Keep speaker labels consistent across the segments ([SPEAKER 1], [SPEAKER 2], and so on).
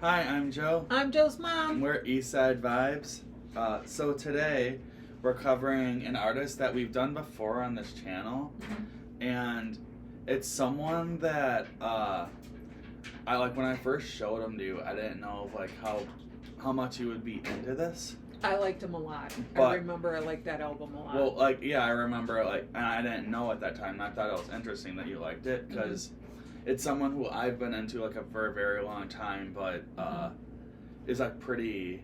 [SPEAKER 1] Hi, I'm Joe.
[SPEAKER 2] I'm Joe's mom.
[SPEAKER 1] We're Eastside Vibes. So today we're covering an artist that we've done before on this channel, and it's someone that I like. When I first showed him to you, I didn't know like how much you would be into this.
[SPEAKER 2] I liked him a lot.
[SPEAKER 1] But,
[SPEAKER 2] I remember I liked that album a lot.
[SPEAKER 1] Well, I remember and I didn't know at that time. And I thought it was interesting that you liked it because it's someone who I've been into for a very long time, but is pretty.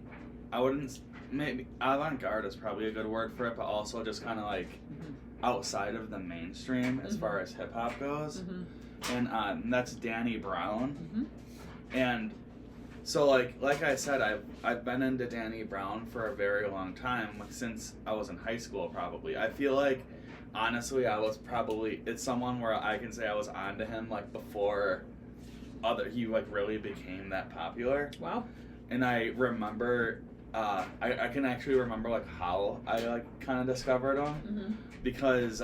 [SPEAKER 1] I wouldn't maybe avant-garde is probably a good word for it, but also just kind of outside of the mainstream as far as hip hop goes, and that's Danny Brown, and. So like I said, I've been into Danny Brown for a very long time, since I was in high school probably. I feel like, honestly, it's someone where I can say I was onto him before he really became that popular.
[SPEAKER 2] Wow.
[SPEAKER 1] And I remember, I can actually remember how I kind of discovered him, because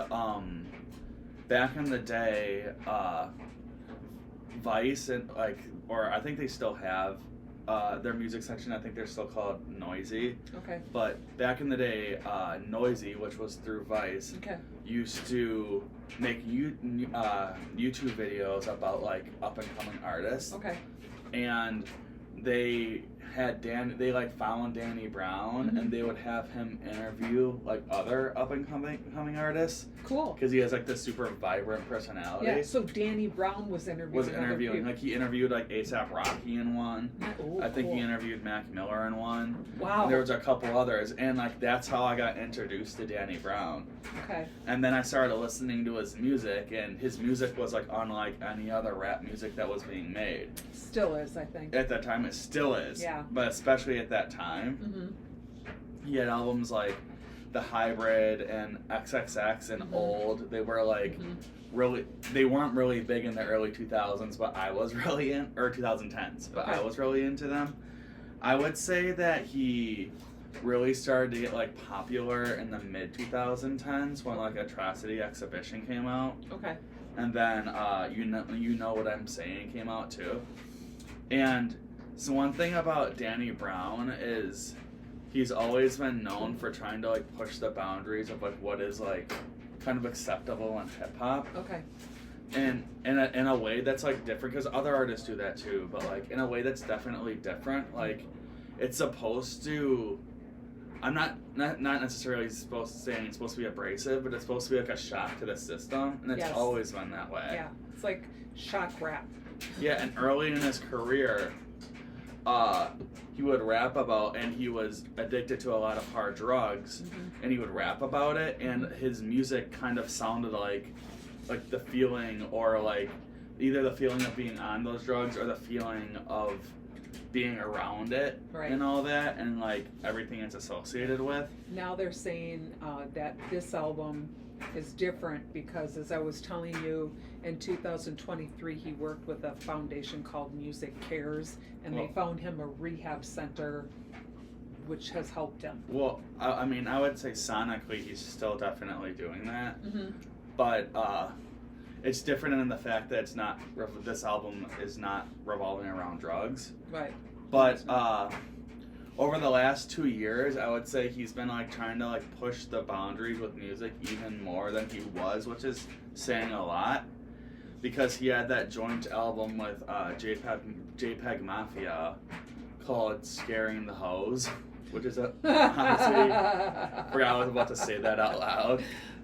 [SPEAKER 1] back in the day, Vice and or I think they still have their music section. I think they're still called Noisy.
[SPEAKER 2] Okay.
[SPEAKER 1] But back in the day, Noisy, which was through Vice, used to make YouTube videos about up and coming artists.
[SPEAKER 2] Okay.
[SPEAKER 1] And they had they found Danny Brown, and they would have him interview other up and coming artists.
[SPEAKER 2] Cool.
[SPEAKER 1] Because he has this super vibrant personality.
[SPEAKER 2] Yeah. So Danny Brown was interviewing.
[SPEAKER 1] He interviewed A$AP Rocky in one.
[SPEAKER 2] Oh,
[SPEAKER 1] I think he interviewed Mac Miller in one.
[SPEAKER 2] Wow.
[SPEAKER 1] And there was a couple others, and that's how I got introduced to Danny Brown.
[SPEAKER 2] Okay.
[SPEAKER 1] And then I started listening to his music, and his music was unlike any other rap music that was being made.
[SPEAKER 2] Still is, I think.
[SPEAKER 1] At that time, it still is.
[SPEAKER 2] Yeah.
[SPEAKER 1] But especially at that time, he had albums like The Hybrid and XXX and Old. They were really, they weren't really big in the early 2000s, but I was really or 2010s, but I was really into them. I would say that he really started to get popular in the mid 2010s when Atrocity Exhibition came out.
[SPEAKER 2] Okay.
[SPEAKER 1] And then you know what I'm saying came out too. And so one thing about Danny Brown is he's always been known for trying to push the boundaries of what is kind of acceptable in hip hop.
[SPEAKER 2] Okay.
[SPEAKER 1] And in a way that's different, because other artists do that too, but in a way that's definitely different. It's supposed to, I'm not necessarily supposed to say it's supposed to be abrasive, but it's supposed to be a shock to the system, and it's always been that way.
[SPEAKER 2] Yeah, it's like shock rap.
[SPEAKER 1] Yeah, and early in his career, he would rap about, and he was addicted to a lot of hard drugs, and he would rap about it, and his music kind of sounded like the feeling, or either the feeling of being on those drugs, or the feeling of being around it, and all that, and everything it's associated with.
[SPEAKER 2] Now they're saying that this album is different because, as I was telling you, in 2023 he worked with a foundation called Music Cares, and they found him a rehab center, which has helped him.
[SPEAKER 1] Well, I mean, I would say sonically he's still definitely doing that, but it's different in the fact that this album is not revolving around drugs.
[SPEAKER 2] Right.
[SPEAKER 1] But over the last 2 years, I would say he's been trying to push the boundaries with music even more than he was, which is saying a lot, because he had that joint album with JPEG Mafia called "Scaring the Hoes," which is honestly, forgot I was about to say that out loud,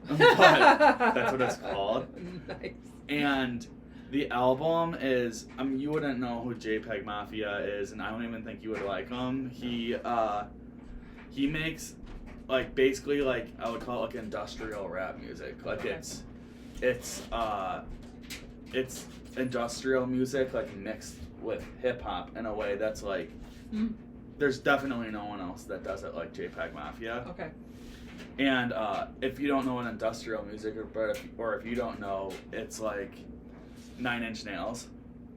[SPEAKER 1] but that's what it's called.
[SPEAKER 2] Nice.
[SPEAKER 1] And the album is, you wouldn't know who JPEG Mafia is, and I don't even think you would like him. He makes basically I would call it industrial rap music. It's industrial music mixed with hip hop in a way that's there's definitely no one else that does it like JPEG Mafia.
[SPEAKER 2] Okay.
[SPEAKER 1] And if you don't know what industrial music or if you don't know, it's 9 Inch Nails.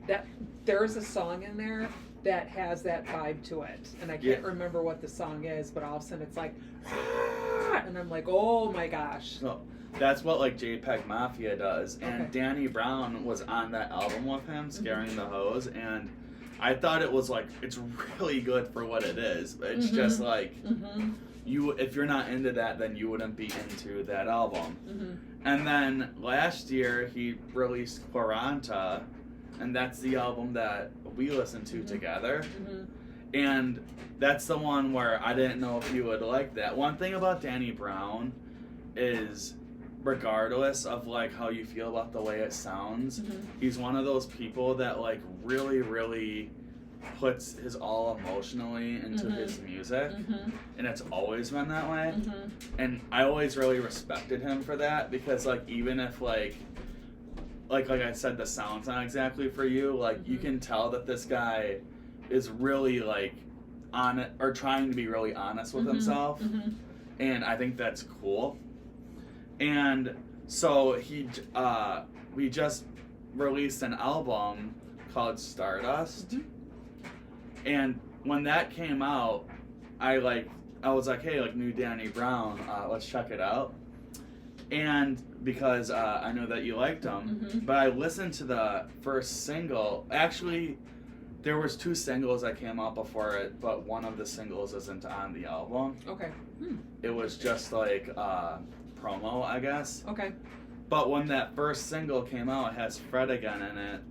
[SPEAKER 2] That there's a song in there that has that vibe to it, and I can't remember what the song is, but all of a sudden it's and I'm like, oh my gosh.
[SPEAKER 1] So that's what JPEG Mafia does, and Danny Brown was on that album with him, Scaring the Hoes, and I thought it was like, it's really good for what it is. But it's just like, if you're not into that, then you wouldn't be into that album. And then last year he released Quaranta, and that's the album that we listened to together. And that's the one where I didn't know if you would like that. One thing about Danny Brown is, regardless of like how you feel about the way it sounds, he's one of those people that like really, really puts his all emotionally into his music, and it's always been that way. And I always really respected him for that, because like even if like I said, the sound's not exactly for you, like you can tell that this guy is really like on it, or trying to be really honest with himself, and I think that's cool. And so we just released an album called Stardust, and when that came out, I was like, hey, like new Danny Brown, let's check it out. And because I know that you liked him, but I listened to the first single. Actually, there was 2 singles that came out before it, but one of the singles isn't on the album.
[SPEAKER 2] Okay.
[SPEAKER 1] It was just like promo, I guess.
[SPEAKER 2] Okay.
[SPEAKER 1] But when that first single came out, it has Fred again in it,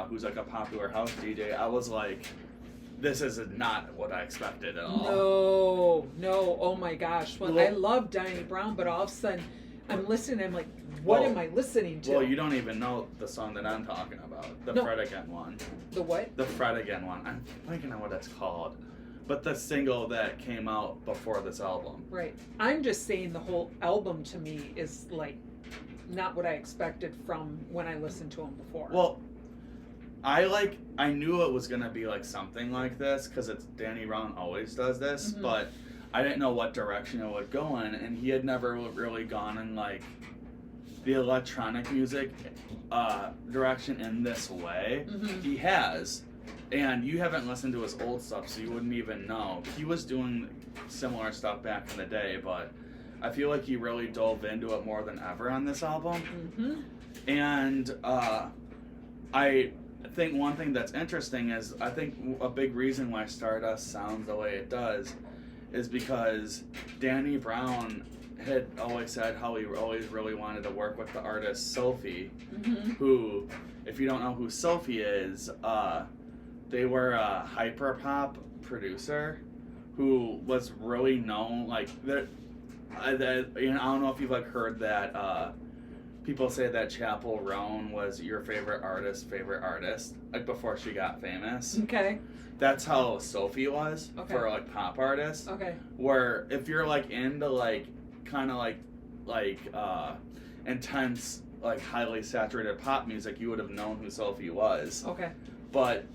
[SPEAKER 1] who's like a popular house DJ. I was like, this is not what I expected at all.
[SPEAKER 2] No. Oh my gosh. Well, I love Danny Brown, but all of a sudden I'm listening. I'm like, what am I listening to?
[SPEAKER 1] Well, you don't even know the song that I'm talking about. The Fred Again one.
[SPEAKER 2] The what?
[SPEAKER 1] The Fred Again one. I'm blanking on what it's called. But the single that came out before this album.
[SPEAKER 2] Right. I'm just saying the whole album to me is like not what I expected from when I listened to him before.
[SPEAKER 1] Well, I knew it was gonna be like something like this, because it's Danny Brown always does this, but I didn't know what direction it would go in, and he had never really gone in like the electronic music direction in this way. He has, and you haven't listened to his old stuff, so you wouldn't even know. He was doing similar stuff back in the day, but I feel like he really dove into it more than ever on this album. And I think one thing that's interesting is, I think a big reason why Stardust sounds the way it does is because Danny Brown had always said how he always really wanted to work with the artist Sophie, who, if you don't know who Sophie is, they were a hyperpop producer who was really known, like, I don't know if you've like heard that people say that Chappell Roan was your favorite artist, like before she got famous.
[SPEAKER 2] Okay.
[SPEAKER 1] That's how Sophie was for like pop artists.
[SPEAKER 2] Okay.
[SPEAKER 1] Where if you're like into like kind of like intense, like highly saturated pop music, you would have known who Sophie was.
[SPEAKER 2] Okay.
[SPEAKER 1] But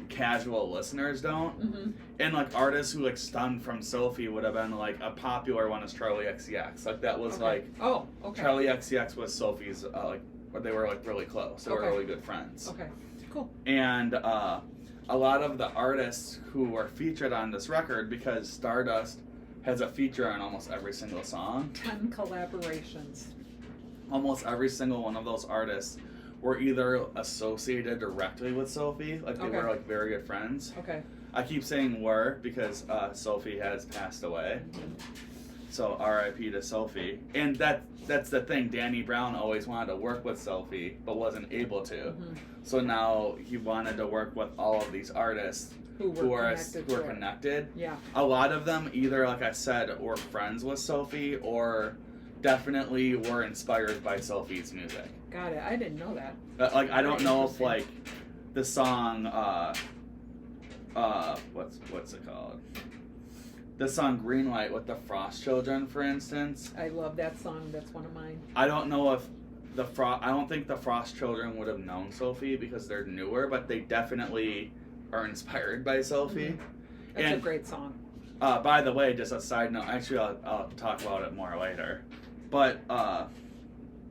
[SPEAKER 1] casual listeners don't. And like artists who like stemmed from Sophie would have been like, a popular one is Charlie XCX. Like that was like, Charlie XCX was Sophie's like, they were like really close. They were really good friends.
[SPEAKER 2] Okay. Cool.
[SPEAKER 1] And a lot of the artists who were featured on this record, because Stardust has a feature on almost every single song.
[SPEAKER 2] 10 collaborations.
[SPEAKER 1] Almost every single one of those artists were either associated directly with Sophie, like they were like very good friends.
[SPEAKER 2] Okay.
[SPEAKER 1] I keep saying were because Sophie has passed away. So R.I.P. to Sophie. And that's the thing. Danny Brown always wanted to work with Sophie, but wasn't able to. So now he wanted to work with all of these artists who were connected.
[SPEAKER 2] Yeah.
[SPEAKER 1] A lot of them either, like I said, were friends with Sophie, or definitely were inspired by Sophie's music.
[SPEAKER 2] Got it. I didn't know that.
[SPEAKER 1] Like I don't know if like the song what's it called? The song Green Light with the Frost Children, for instance.
[SPEAKER 2] I love that song. That's one of mine.
[SPEAKER 1] I don't know if I don't think the Frost Children would have known Sophie because they're newer, but they definitely are inspired by Sophie.
[SPEAKER 2] That's a great song.
[SPEAKER 1] By the way, just a side note, actually I'll talk about it more later. But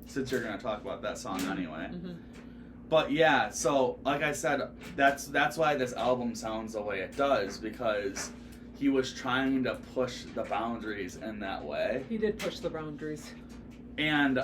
[SPEAKER 1] since you're going to talk about that song anyway. But yeah, so like I said, that's why this album sounds the way it does, because he was trying to push the boundaries in that way.
[SPEAKER 2] He did push the boundaries.
[SPEAKER 1] And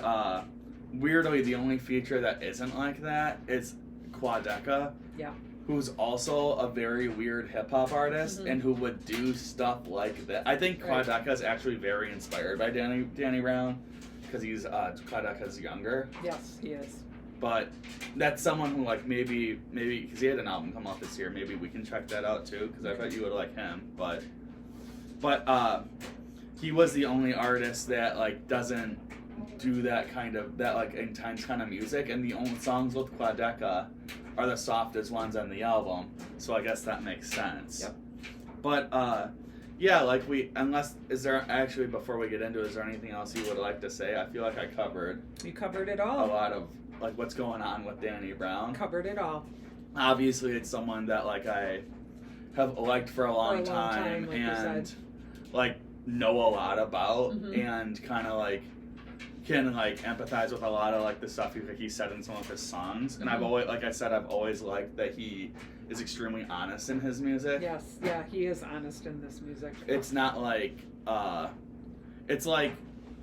[SPEAKER 1] weirdly, the only feature that isn't like that is Quadeca.
[SPEAKER 2] Yeah.
[SPEAKER 1] who's also a very weird hip hop artist and who would do stuff like that. I think Quadeca is actually very inspired by Danny Brown because he's Quadeca's younger.
[SPEAKER 2] Yes, he is.
[SPEAKER 1] But that's someone who like maybe because he had an album come out this year. Maybe we can check that out too because I bet you would like him. But he was the only artist that like doesn't do that like intense kind of music, and the only songs with Quadeca are the softest ones on the album, so I guess that makes sense.
[SPEAKER 2] Yep.
[SPEAKER 1] But yeah, like is there actually, before we get into it, is there anything else you would like to say? I feel like I covered.
[SPEAKER 2] You covered it
[SPEAKER 1] A
[SPEAKER 2] all.
[SPEAKER 1] lot of like what's going on with Danny Brown.
[SPEAKER 2] Covered it all.
[SPEAKER 1] Obviously, it's someone that like I have liked for a long time
[SPEAKER 2] like
[SPEAKER 1] and like know a lot about and kind of like can like empathize with a lot of like the stuff he said in some of his songs, and I've always, like I said, I've always liked that he is extremely honest in his music.
[SPEAKER 2] Yes, yeah, he is honest in this music.
[SPEAKER 1] It's not like it's like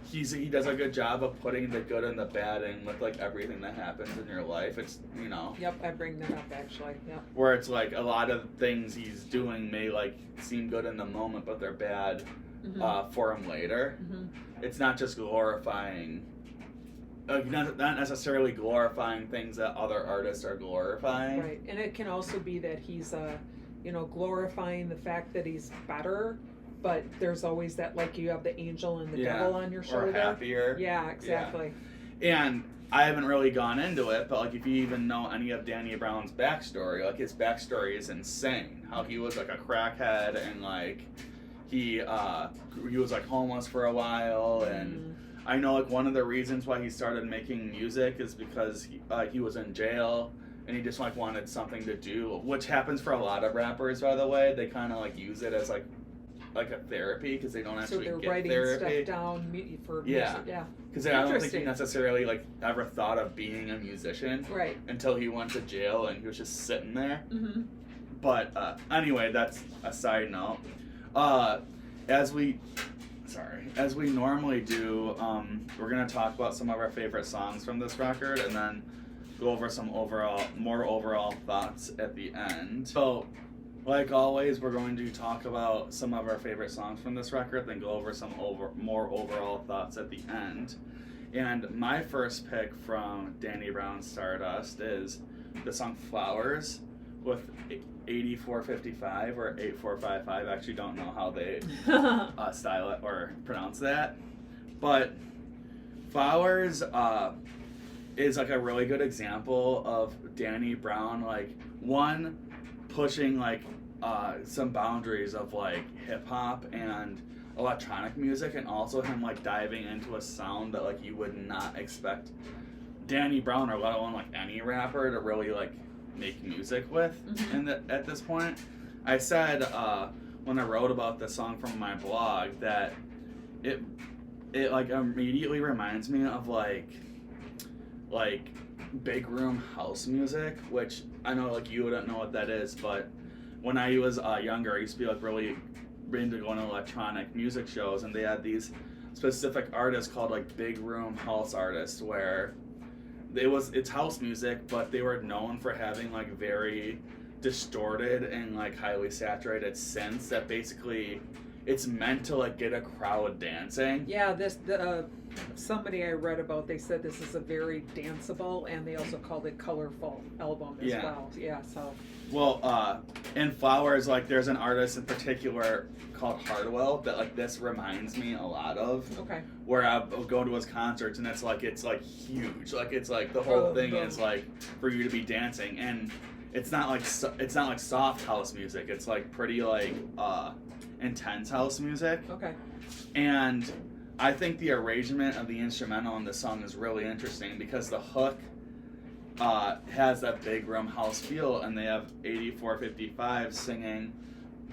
[SPEAKER 1] he does a good job of putting the good and the bad in with like everything that happens in your life. It's, you know.
[SPEAKER 2] Yep, I bring that up actually. Yep.
[SPEAKER 1] Where it's like a lot of things he's doing may like seem good in the moment, but they're bad for him later. It's not just glorifying, not necessarily glorifying things that other artists are glorifying.
[SPEAKER 2] Right, and it can also be that he's glorifying the fact that he's better, but there's always that, like, you have the angel and the devil on your shoulder.
[SPEAKER 1] Or happier.
[SPEAKER 2] Yeah, exactly.
[SPEAKER 1] Yeah. And I haven't really gone into it, but like if you even know any of Danny Brown's backstory, like his backstory is insane. How he was like a crackhead and like he was like homeless for a while, and I know like one of the reasons why he started making music is because he was in jail and he just like wanted something to do, which happens for a lot of rappers, by the way. They kind of like use it as like a therapy because they don't actually
[SPEAKER 2] so they're
[SPEAKER 1] get
[SPEAKER 2] writing
[SPEAKER 1] therapy.
[SPEAKER 2] stuff down for music. Yeah.
[SPEAKER 1] Because I don't think he necessarily like ever thought of being a musician,
[SPEAKER 2] right,
[SPEAKER 1] until he went to jail and he was just sitting there. But anyway, that's a side note. As we normally do, we're gonna talk about some of our favorite songs from this record, and then go over some more overall thoughts at the end. So, like always, we're going to talk about some of our favorite songs from this record, then go over some more overall thoughts at the end. And my first pick from Danny Brown's Stardust is the song Flowers with 8455 or 8455. I actually don't know how they style it or pronounce that. But Flowers is like a really good example of Danny Brown, like, one, pushing like some boundaries of like hip hop and electronic music, and also him like diving into a sound that like you would not expect Danny Brown, or let alone like any rapper, to really like make music with. At this point, I said when I wrote about this song from my blog that it like immediately reminds me of like big room house music, which I know like you wouldn't know what that is, but when I was younger, I used to be like really into going to electronic music shows, and they had these specific artists called like big room house artists, where it's house music, but they were known for having like very distorted and like highly saturated synths that basically it's meant to like get a crowd dancing. Yeah,
[SPEAKER 2] somebody I read about, they said this is a very danceable, and they also called it colorful album as well. Yeah, so.
[SPEAKER 1] Well, in Flowers, like there's an artist in particular called Hardwell that like this reminds me a lot of. Okay. Where I'll go to his concerts, and it's like huge, like it's like the whole thing is like for you to be dancing, and it's not like soft house music. It's like pretty like intense house music. Okay. And I think the arrangement of the instrumental in the song is really interesting because the hook has that big room house feel, and they have 8455 singing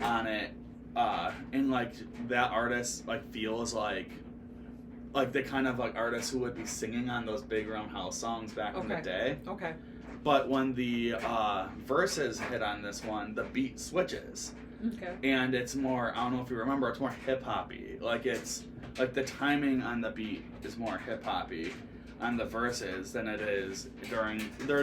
[SPEAKER 1] on it, and like that artist like feels like the kind of like artist who would be singing on those big room house songs back in the day. Okay. But when the verses hit on this one, the beat switches. Okay. And it's more, I don't know if you remember, it's more hip hoppy. Like it's like the timing on the beat is more hip hoppy on the verses than it is during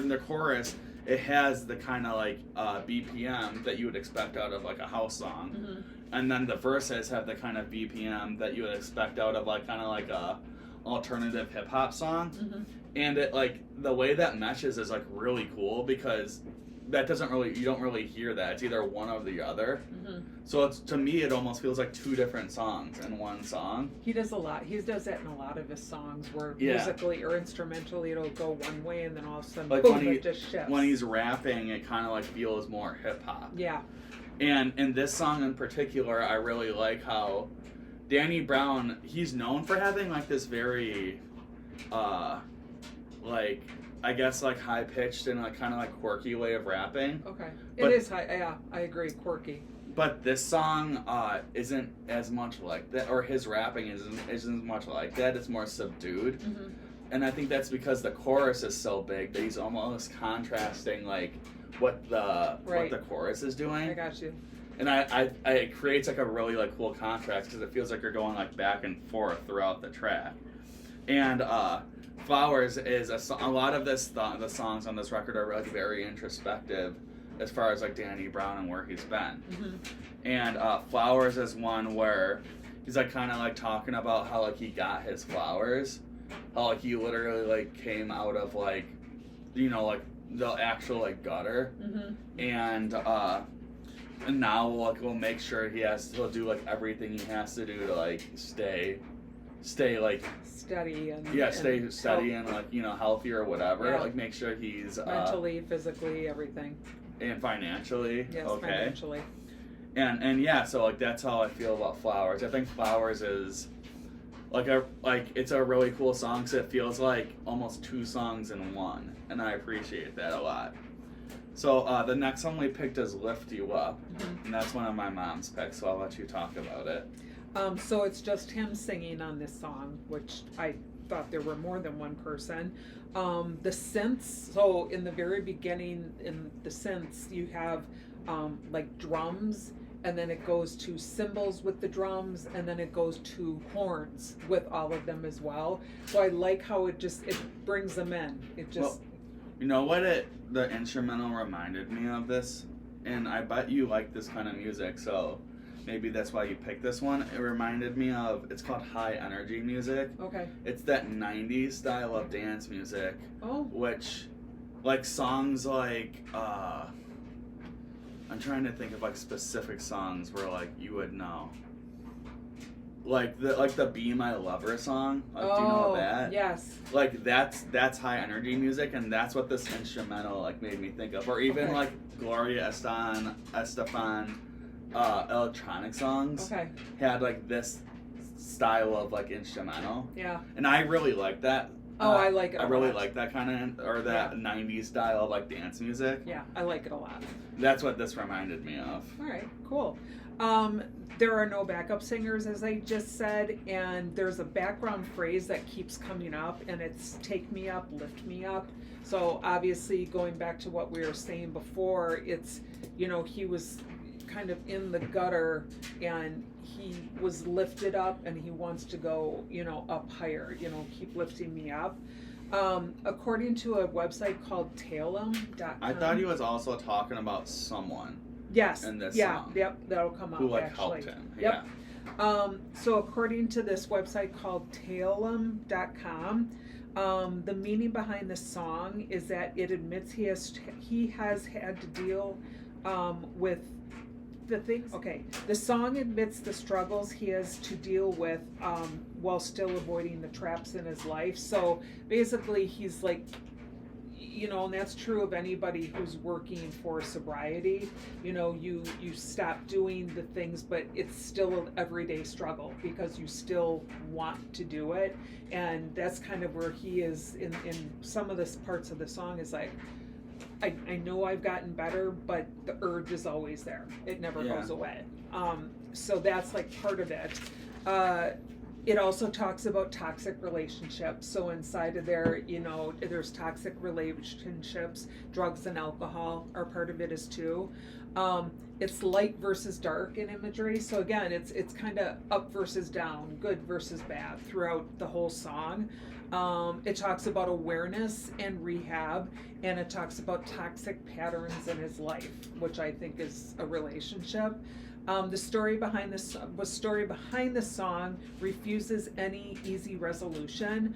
[SPEAKER 1] the chorus. it has the kind of like BPM that you would expect out of like a house song,
[SPEAKER 2] Mm-hmm.
[SPEAKER 1] and then the verses have the kind of BPM that you would expect out of like kind of like a alternative hip hop song,
[SPEAKER 2] Mm-hmm.
[SPEAKER 1] and it like the way that meshes is like really cool because that doesn't really, you don't really hear that. It's either one or the other.
[SPEAKER 2] Mm-hmm.
[SPEAKER 1] So it's, to me, it almost feels like two different songs in one song.
[SPEAKER 2] He does a lot. He does that in a lot of his songs where
[SPEAKER 1] Yeah.
[SPEAKER 2] musically or instrumentally it'll go one way and then all of a sudden,
[SPEAKER 1] Like
[SPEAKER 2] boom, it just shifts.
[SPEAKER 1] when he's rapping, it kind of like feels more hip hop.
[SPEAKER 2] Yeah.
[SPEAKER 1] And in this song in particular, I really like how Danny Brown, he's known for having like this very, like, I guess like high pitched and like kind of like quirky way of rapping.
[SPEAKER 2] Okay.
[SPEAKER 1] But-
[SPEAKER 2] It is high. Yeah, I agree. Quirky.
[SPEAKER 1] But this song isn't as much like that, or his rapping isn't as much like that. It's more subdued.
[SPEAKER 2] Mm-hmm.
[SPEAKER 1] And I think that's because the chorus is so big that he's almost contrasting like what the chorus is doing.
[SPEAKER 2] I got you.
[SPEAKER 1] And I it creates like a really like cool contrast because it feels like you're going like back and forth throughout the track. And Flowers is a lot of this the songs on this record are like very introspective as far as like Danny Brown and where he's been.
[SPEAKER 2] Mm-hmm.
[SPEAKER 1] And Flowers is one where he's like kind of like talking about how like he got his flowers, how like he literally like came out of like, you know, like the actual like gutter,
[SPEAKER 2] Mm-hmm.
[SPEAKER 1] and now like we'll make sure he'll do like everything he has to do to like stay like
[SPEAKER 2] Steady and
[SPEAKER 1] stay steady and like, you know, healthy or whatever,
[SPEAKER 2] Yeah.
[SPEAKER 1] like make sure he's
[SPEAKER 2] mentally, physically, everything.
[SPEAKER 1] and financially
[SPEAKER 2] Yes,
[SPEAKER 1] okay.
[SPEAKER 2] financially.
[SPEAKER 1] And yeah, so like that's how I feel about Flowers. I think Flowers is it's a really cool song because it feels like almost two songs in one, and I appreciate that a lot. So the next one we picked is Lift You Up,
[SPEAKER 2] Mm-hmm.
[SPEAKER 1] and that's one of my mom's picks, so I'll let you talk about it.
[SPEAKER 2] So it's just him singing on this song, which I thought there were more than one person. The synths, so in the very beginning, in the synths, you have like drums, and then it goes to cymbals with the drums, and then it goes to horns with all of them as well. So I like how it brings them in. It just,
[SPEAKER 1] Well, you know what the instrumental reminded me of this, and I bet you like this kind of music, so maybe that's why you picked this one. It reminded me of, it's called high energy music.
[SPEAKER 2] okay.
[SPEAKER 1] It's that 90s style of dance music,
[SPEAKER 2] Oh,
[SPEAKER 1] which, like songs like, I'm trying to think of like specific songs where like you would know. Like the Be My Lover song, like, do you know that?
[SPEAKER 2] yes.
[SPEAKER 1] Like that's high energy music, and that's what this instrumental like made me think of. Or even
[SPEAKER 2] Okay.
[SPEAKER 1] like Gloria Estefan electronic songs
[SPEAKER 2] Okay,
[SPEAKER 1] had like this style of like instrumental,
[SPEAKER 2] yeah.
[SPEAKER 1] and I really like that.
[SPEAKER 2] Oh, I like it
[SPEAKER 1] I
[SPEAKER 2] a
[SPEAKER 1] really
[SPEAKER 2] lot.
[SPEAKER 1] like that kind of, or that 90s style of like dance music.
[SPEAKER 2] Yeah, I like it a lot.
[SPEAKER 1] That's what this reminded me of.
[SPEAKER 2] All right, cool. There are no backup singers, as I just said, and there's a background phrase that keeps coming up, and it's take me up, lift me up. So obviously, going back to what we were saying before, it's, you know, he was kind of in the gutter, and he was lifted up, and he wants to go, you know, up higher, you know, keep lifting me up. According to a website called Talem.com.
[SPEAKER 1] I thought he was also talking about someone
[SPEAKER 2] Yes.
[SPEAKER 1] in this
[SPEAKER 2] yeah.
[SPEAKER 1] song.
[SPEAKER 2] Yep. That'll come up.
[SPEAKER 1] who like
[SPEAKER 2] actually.
[SPEAKER 1] helped him.
[SPEAKER 2] Yep.
[SPEAKER 1] Yeah.
[SPEAKER 2] So according to this website called Talem.com, the meaning behind the song is that it admits he has had to deal with the things. Okay, the song admits the struggles he has to deal with while still avoiding the traps in his life. So basically, he's like, you know, and that's true of anybody who's working for sobriety. You know, you stop doing the things, but it's still an everyday struggle because you still want to do it. And that's kind of where he is in some of the parts of the song is like, I know I've gotten better, but the urge is always there. It never
[SPEAKER 1] Yeah.
[SPEAKER 2] goes away. So that's like part of it. It also talks about toxic relationships. So inside of there, there's toxic relationships. Drugs and alcohol are part of it as too. It's light versus dark in imagery. So again, it's kind of up versus down, good versus bad throughout the whole song. It talks about awareness and rehab, and it talks about toxic patterns in his life, which I think is a relationship. The story behind the song refuses any easy resolution.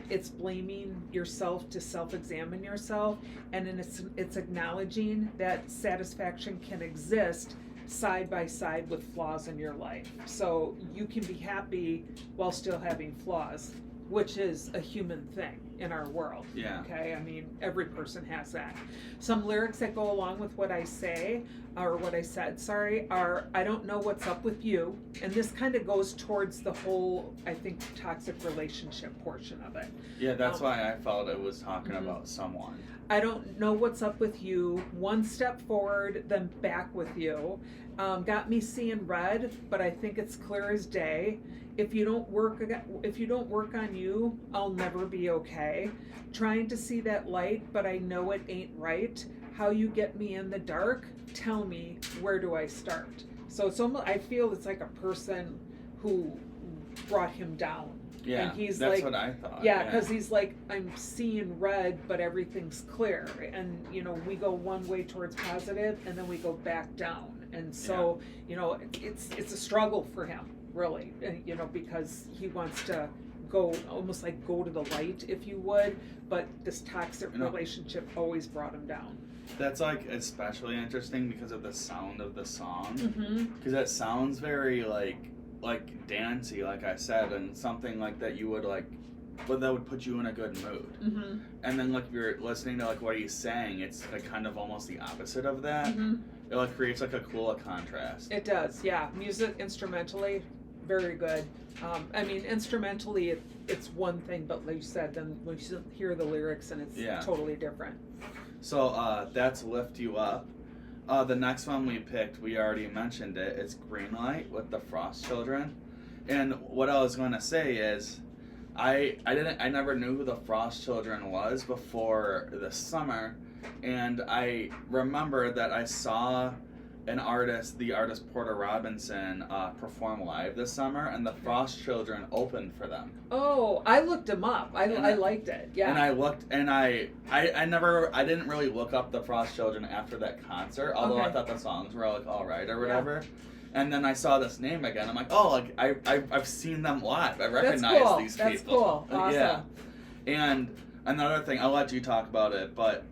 [SPEAKER 2] It's blaming yourself to self-examine yourself, and then it's acknowledging that satisfaction can exist side by side with flaws in your life. So you can be happy while still having flaws, which is a human thing in our world.
[SPEAKER 1] Yeah.
[SPEAKER 2] Okay, I mean, every person has that. Some lyrics that go along with what I say, or what I said, sorry, are, I don't know what's up with you. And this kind of goes towards the whole, I think, toxic relationship portion of it.
[SPEAKER 1] Yeah, that's why I felt it was talking about someone.
[SPEAKER 2] I don't know what's up with you. One step forward, then back with you. Got me seeing red, but I think it's clear as day. If you don't work on you, I'll never be okay. Trying to see that light, but I know it ain't right. How you get me in the dark? Tell me, where do I start? So it's almost, I feel it's like a person who brought him down.
[SPEAKER 1] Yeah,
[SPEAKER 2] and he's
[SPEAKER 1] that's
[SPEAKER 2] like,
[SPEAKER 1] what I thought.
[SPEAKER 2] Yeah, because he's like, I'm seeing red, but everything's clear. And, we go one way towards positive, and then we go back down. And so, it's a struggle for him, really, because he wants to go, almost like go to the light, if you would, but this toxic relationship always brought him down.
[SPEAKER 1] That's like especially interesting because of the sound of the song. Because it sounds very like dancey, like I said, and something like that you would like, but that would put you in a good mood. And then like if you're listening to like what he's saying, it's like kind of almost the opposite of that. It like creates like a cool contrast.
[SPEAKER 2] It does, yeah. Music instrumentally, very good. I mean, instrumentally it's one thing, but like you said, then when you hear the lyrics and it's totally different.
[SPEAKER 1] So that's Lift You Up. The next one we picked, we already mentioned it, it's Green Light with the Frost Children. And what I was going to say is, I never knew who the Frost Children was before this summer, and I remember that I saw the artist Porter Robinson, perform live this summer, and the Frost Children opened for them.
[SPEAKER 2] Oh, I looked them up. I liked it. Yeah.
[SPEAKER 1] And I looked, and I didn't really look up the Frost Children after that concert, although I thought the songs were like all right or whatever. Yeah. And then I saw this name again. I'm like, oh, like I've seen them live. I recognize these people.
[SPEAKER 2] That's cool. Awesome.
[SPEAKER 1] Yeah. And another thing, I'll let you talk about it, but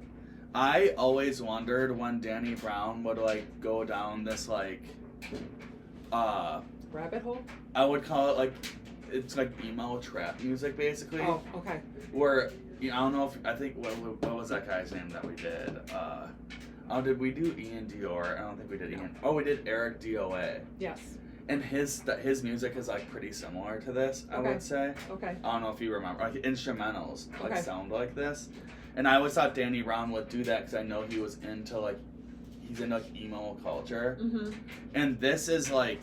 [SPEAKER 1] I always wondered when Danny Brown would like go down this like
[SPEAKER 2] rabbit hole?
[SPEAKER 1] I would call it like, it's like emo trap music basically.
[SPEAKER 2] Oh, okay.
[SPEAKER 1] Where I don't know if I think what was that guy's name that we did? Did we do Ian Dior? I don't think we did Ian. Oh, we did Eric DOA.
[SPEAKER 2] Yes.
[SPEAKER 1] And his music is like pretty similar to this, I would say. Okay. I don't know if you remember, like instrumentals like sound like this. And I always thought Danny Brown would do that because I know he's into emo culture. And this is like,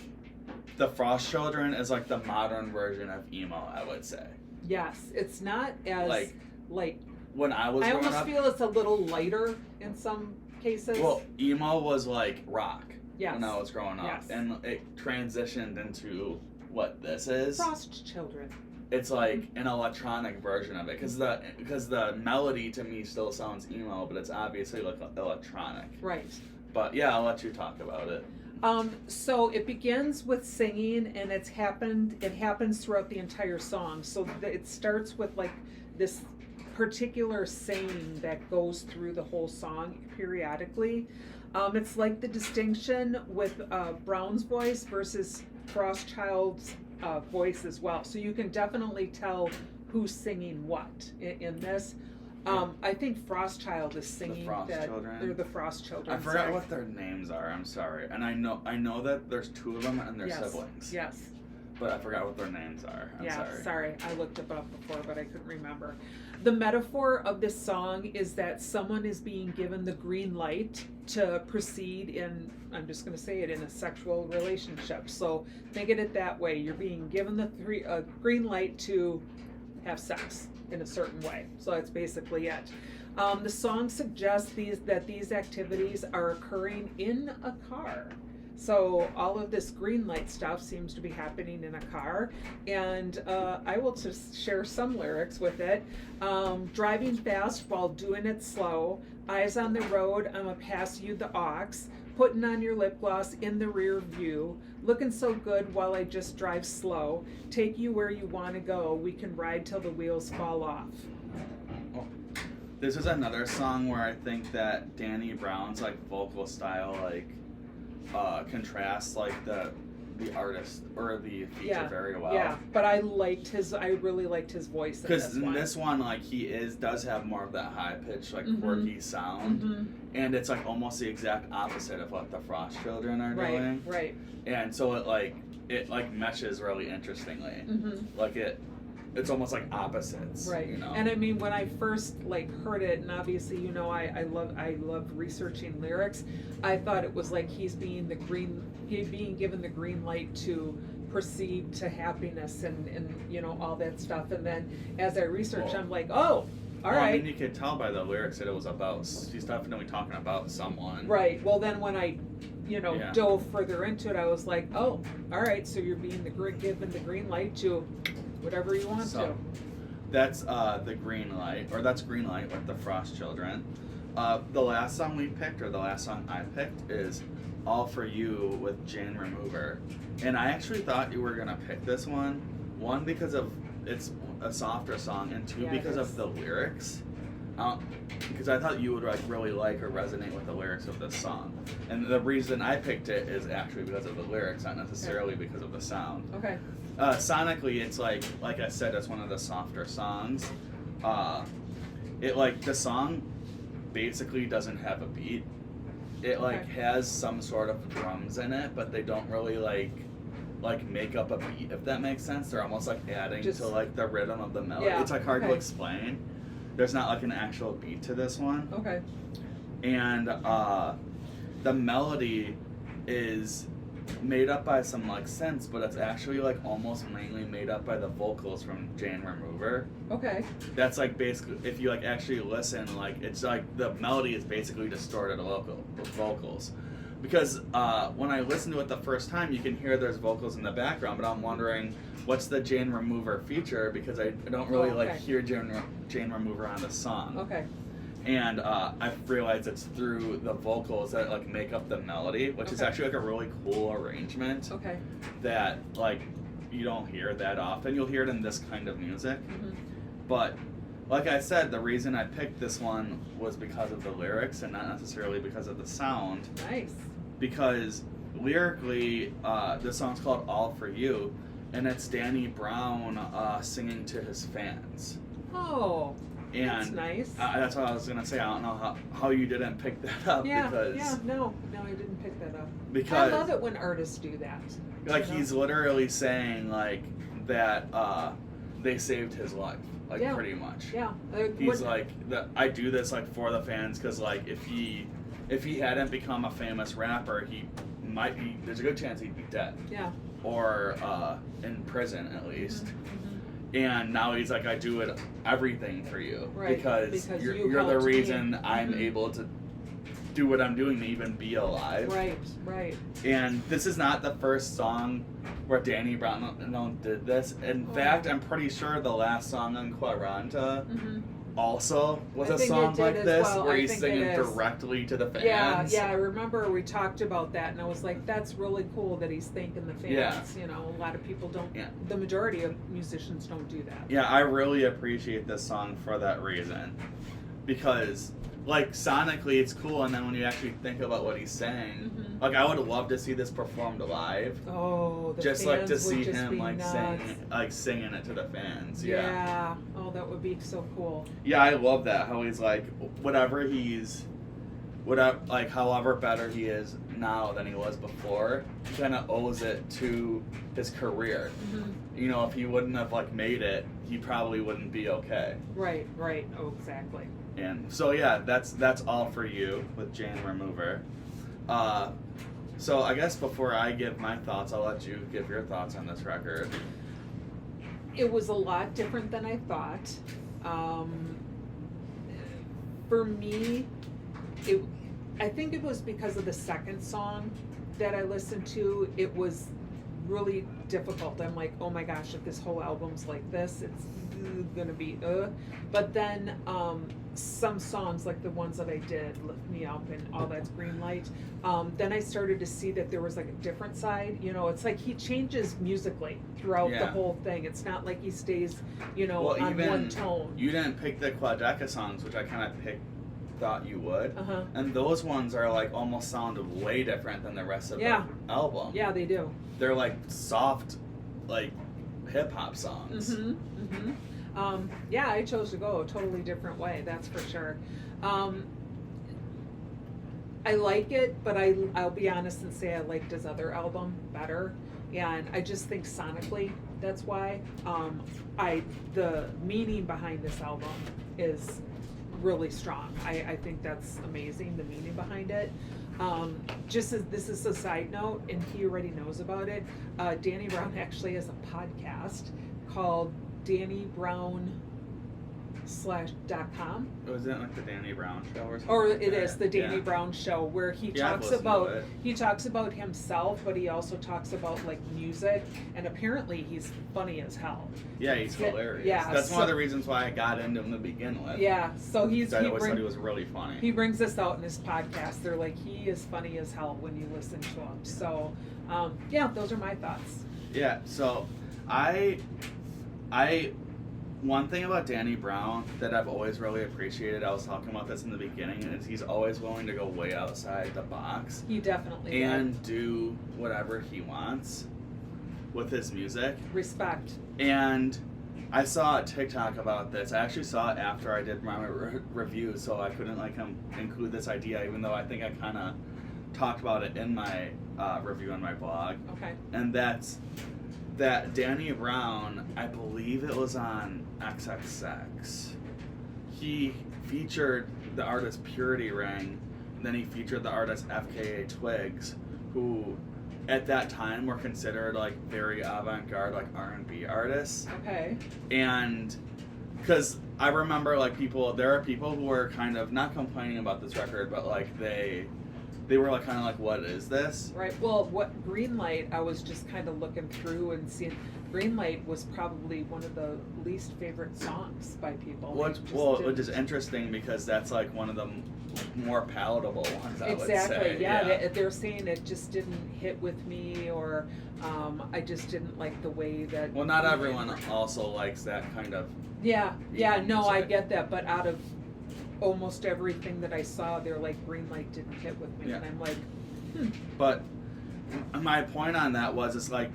[SPEAKER 1] the Frost Children is like the modern version of emo, I would say.
[SPEAKER 2] Yes, it's not as like
[SPEAKER 1] when I was growing up.
[SPEAKER 2] I almost feel it's a little lighter in some cases.
[SPEAKER 1] Well, emo was like rock when I was growing up, and it transitioned into what this is.
[SPEAKER 2] Frost Children.
[SPEAKER 1] It's like an electronic version of it because the melody to me still sounds emo, but it's obviously like electronic.
[SPEAKER 2] Right.
[SPEAKER 1] But yeah, I'll let you talk about it.
[SPEAKER 2] So it begins with singing, and it happens throughout the entire song. So it starts with like this particular saying that goes through the whole song periodically. It's like the distinction with Brown's voice versus Frostchild's voice as well. So you can definitely tell who's singing what in this. I think Frostchild is singing they're the Frost Children.
[SPEAKER 1] I forgot what their names are. I'm sorry, and I know that there's two of them and they're siblings.
[SPEAKER 2] Yes.
[SPEAKER 1] But I forgot what their names are. I'm sorry.
[SPEAKER 2] Sorry. I looked it up before, but I couldn't remember. The metaphor of this song is that someone is being given the green light to proceed in, I'm just going to say it, in a sexual relationship. So think of it that way. You're being given the green light to have sex in a certain way. So that's basically it. The song suggests that these activities are occurring in a car. So all of this green light stuff seems to be happening in a car, and I will just share some lyrics with it. Driving fast while doing it slow, eyes on the road, I'ma pass you the aux, putting on your lip gloss in the rear view, looking so good while I just drive slow, take you where you want to go, we can ride till the wheels fall off.
[SPEAKER 1] This is another song where I think that Danny Brown's like vocal style like contrasts like the artist or the feature very well.
[SPEAKER 2] Yeah, but I really liked his voice in
[SPEAKER 1] because in this one like he does have more of that high pitched like quirky sound, and it's like almost the exact opposite of what the Frost Children are doing.
[SPEAKER 2] Right.
[SPEAKER 1] And so it meshes really interestingly. Like it's almost like opposites,
[SPEAKER 2] right?
[SPEAKER 1] You know?
[SPEAKER 2] And I mean, when I first like heard it, and obviously, you know, I love researching lyrics. I thought it was like he's being given the green light to proceed to happiness and you know all that stuff. And then as I researched, I'm like, oh, all right.
[SPEAKER 1] I mean, you could tell by the lyrics that it was about. He's definitely talking about someone.
[SPEAKER 2] Right. Well, then when I dove further into it, I was like, oh, all right. So you're being given the green light to whatever you want to.
[SPEAKER 1] That's the green light, or that's Green Light with the Frost Children. The last song we picked, or the last song I picked, is All For You with Jane Remover. And I actually thought you were going to pick this one. One, because of it's a softer song, and two, because of the lyrics. Because I thought you would like really like or resonate with the lyrics of this song. And the reason I picked it is actually because of the lyrics, not necessarily because of the sound.
[SPEAKER 2] Okay.
[SPEAKER 1] Sonically, it's like I said, it's one of the softer songs. The song basically doesn't have a beat. It has some sort of drums in it, but they don't really like make up a beat, if that makes sense. They're almost like adding to like the rhythm of the melody. It's like hard to explain. There's not like an actual beat to this one.
[SPEAKER 2] Okay.
[SPEAKER 1] And the melody is made up by some like synths, but it's actually like almost mainly made up by the vocals from Jane Remover.
[SPEAKER 2] Okay.
[SPEAKER 1] That's like basically, if you like actually listen, like it's like the melody is basically distorted vocals. Because when I listened to it the first time, you can hear there's vocals in the background, but I'm wondering what's the Jane Remover feature, because I don't really like hear Jane Remover on the song.
[SPEAKER 2] Okay.
[SPEAKER 1] And I realized it's through the vocals that like make up the melody, which is actually like a really cool arrangement.
[SPEAKER 2] Okay.
[SPEAKER 1] That like you don't hear that often. You'll hear it in this kind of music. But like I said, the reason I picked this one was because of the lyrics and not necessarily because of the sound.
[SPEAKER 2] Nice. Because
[SPEAKER 1] lyrically, the song's called All For You, and it's Danny Brown singing to his fans.
[SPEAKER 2] Oh.
[SPEAKER 1] And
[SPEAKER 2] that's nice.
[SPEAKER 1] That's what I was gonna say. I don't know how you didn't pick that up.
[SPEAKER 2] No, I didn't pick that up.
[SPEAKER 1] Because
[SPEAKER 2] I love it when artists do that.
[SPEAKER 1] Like he's literally saying like that they saved his life, like pretty much.
[SPEAKER 2] Yeah.
[SPEAKER 1] He's like I do this like for the fans, because like if he hadn't become a famous rapper, there's a good chance he'd be dead.
[SPEAKER 2] Yeah.
[SPEAKER 1] Or in prison at least. And now he's like, I do everything for you, because you're the reason I'm able to do what I'm doing to even be alive.
[SPEAKER 2] Right.
[SPEAKER 1] And this is not the first song where Danny Brown did this. In fact, I'm pretty sure the last song on Quaranta also was a song like this, where he's singing directly to the fans.
[SPEAKER 2] Yeah, I remember we talked about that, and I was like, that's really cool that he's thanking the fans.
[SPEAKER 1] Yeah.
[SPEAKER 2] You know, a lot of people don't, the majority of musicians don't do that.
[SPEAKER 1] Yeah, I really appreciate this song for that reason. Because, like, sonically it's cool, and then when you actually think about what he's saying, like, I would love to see this performed live.
[SPEAKER 2] Oh, the
[SPEAKER 1] just
[SPEAKER 2] fans
[SPEAKER 1] like to see
[SPEAKER 2] would
[SPEAKER 1] him
[SPEAKER 2] be
[SPEAKER 1] singing it to the fans.
[SPEAKER 2] Yeah. Oh, that would be so cool.
[SPEAKER 1] Yeah, I love that. How he's like, however better he is now than he was before, he kind of owes it to his career. You know, if he wouldn't have like made it, he probably wouldn't be okay.
[SPEAKER 2] Right. Oh, exactly.
[SPEAKER 1] And so yeah, that's all for you with Jane Remover. So I guess before I give my thoughts, I'll let you give your thoughts on this record.
[SPEAKER 2] It was a lot different than I thought. For me, I think it was because of the second song that I listened to. It was really difficult. I'm like, oh my gosh, if this whole album's like this, it's gonna be But then some songs, like the ones that I did, Lift Me Up and All That's Green Light, then I started to see that there was like a different side. You know, it's like he changes musically throughout the whole thing. It's not like he stays, on one tone.
[SPEAKER 1] You didn't pick the Quadeca songs, which I kind of thought you would. And those ones are like almost sound way different than the rest of the album.
[SPEAKER 2] Yeah, they do.
[SPEAKER 1] They're like soft, like hip hop songs.
[SPEAKER 2] Yeah, I chose to go a totally different way, that's for sure. I like it, but I'll be honest and say I liked his other album better. And I just think sonically, that's why. The meaning behind this album is really strong. I think that's amazing, the meaning behind it. Just as this is a side note, and he already knows about it, Danny Brown actually has a podcast called Danny Brown /.com.
[SPEAKER 1] Was it like the Danny Brown show or something?
[SPEAKER 2] Or it is the Danny Brown show, where he talks about himself, but he also talks about like music, and apparently he's funny as hell.
[SPEAKER 1] Yeah, he's hilarious.
[SPEAKER 2] Yeah,
[SPEAKER 1] that's one of the reasons why I got into him to begin with.
[SPEAKER 2] Yeah, so I
[SPEAKER 1] always thought he was really funny.
[SPEAKER 2] He brings this out in his podcast. They're like, he is funny as hell when you listen to him. So, those are my thoughts.
[SPEAKER 1] Yeah, so I one thing about Danny Brown that I've always really appreciated, I was talking about this in the beginning, is he's always willing to go way outside the box.
[SPEAKER 2] He definitely
[SPEAKER 1] and do whatever he wants with his music.
[SPEAKER 2] Respect.
[SPEAKER 1] And I saw a TikTok about this. I actually saw it after I did my review, so I couldn't include this idea, even though I think I kind of talked about it in my review on my blog.
[SPEAKER 2] Okay.
[SPEAKER 1] And that's that Danny Brown, I believe it was on XXX, he featured the artist Purity Ring, and then he featured the artist FKA Twigs, who at that time were considered like very avant-garde, like R&B artists.
[SPEAKER 2] Okay.
[SPEAKER 1] And because I remember there are people who were kind of not complaining about this record, but like they were like kind of like, what is this?
[SPEAKER 2] Right. Well, what Green Light, I was just kind of looking through and seeing. Green Light was probably one of the least favorite songs by people.
[SPEAKER 1] Which is interesting because that's like one of the more palatable ones, I would say.
[SPEAKER 2] Exactly. Yeah. They're saying it just didn't hit with me, or I just didn't like the way that.
[SPEAKER 1] Well, not everyone also likes that kind of.
[SPEAKER 2] Yeah. No, I get that, but out of almost everything that I saw, they're like, Green Light didn't hit with me, and I'm like,
[SPEAKER 1] But my point on that was, it's like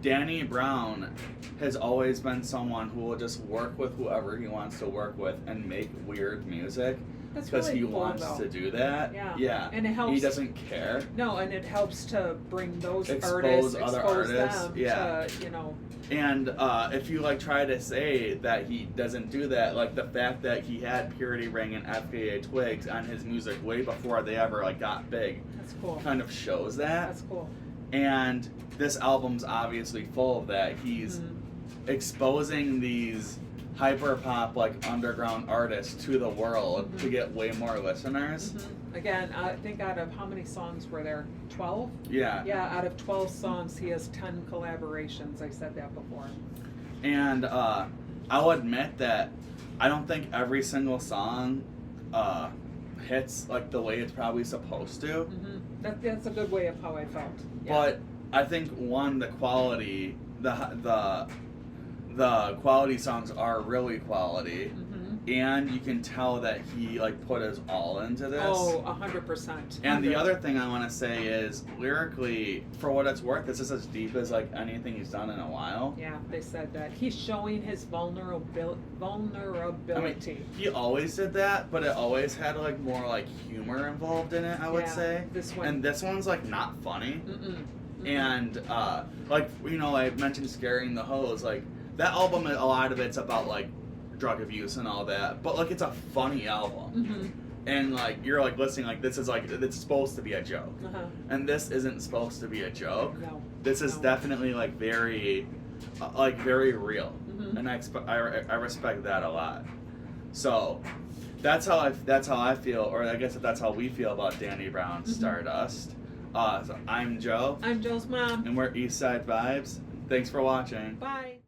[SPEAKER 1] Danny Brown has always been someone who will just work with whoever he wants to work with and make weird music because
[SPEAKER 2] really
[SPEAKER 1] he
[SPEAKER 2] cool,
[SPEAKER 1] wants to do that.
[SPEAKER 2] Yeah. And it helps.
[SPEAKER 1] He doesn't care.
[SPEAKER 2] No, and it helps to bring those
[SPEAKER 1] expose
[SPEAKER 2] artists,
[SPEAKER 1] other artists.
[SPEAKER 2] Them to,
[SPEAKER 1] And if you try to say that he doesn't do that, like the fact that he had Purity Ring and FKA Twigs on his music way before they ever got big,
[SPEAKER 2] that's cool.
[SPEAKER 1] Kind of shows that.
[SPEAKER 2] That's cool.
[SPEAKER 1] And this album's obviously full of that. He's exposing these hyper pop underground artists to the world to get way more listeners.
[SPEAKER 2] Again, I think out of how many songs were there? 12?
[SPEAKER 1] Yeah.
[SPEAKER 2] Yeah, out of 12 songs, he has 10 collaborations. I said that before.
[SPEAKER 1] And I'll admit that I don't think every single song hits the way it's probably supposed to.
[SPEAKER 2] That's a good way of how I felt. Yeah.
[SPEAKER 1] But I think the quality, the quality songs are really quality. And you can tell that he put his all into this.
[SPEAKER 2] Oh, 100%.
[SPEAKER 1] And the other thing I want to say is, lyrically, for what it's worth, this is as deep as anything he's done in a while.
[SPEAKER 2] Yeah, they said that. He's showing his vulnerability.
[SPEAKER 1] I mean, he always did that, but it always had more humor involved in it, I would say. And this one's not funny. And I mentioned Scaring the Hoes, that album, a lot of it's about like drug abuse and all that, but like it's a funny album.
[SPEAKER 2] Mm-hmm.
[SPEAKER 1] And like you're like listening, like this is like it's supposed to be a joke, and this isn't supposed to be a joke.
[SPEAKER 2] No.
[SPEAKER 1] This is definitely like very real,
[SPEAKER 2] Mm-hmm.
[SPEAKER 1] and I respect that a lot. So that's how I feel, or I guess that's how we feel about Danny Brown's
[SPEAKER 2] Mm-hmm.
[SPEAKER 1] Stardust. So I'm Joe,
[SPEAKER 2] I'm Joe's mom.
[SPEAKER 1] and we're Eastside Vibes. Thanks for watching.
[SPEAKER 2] Bye.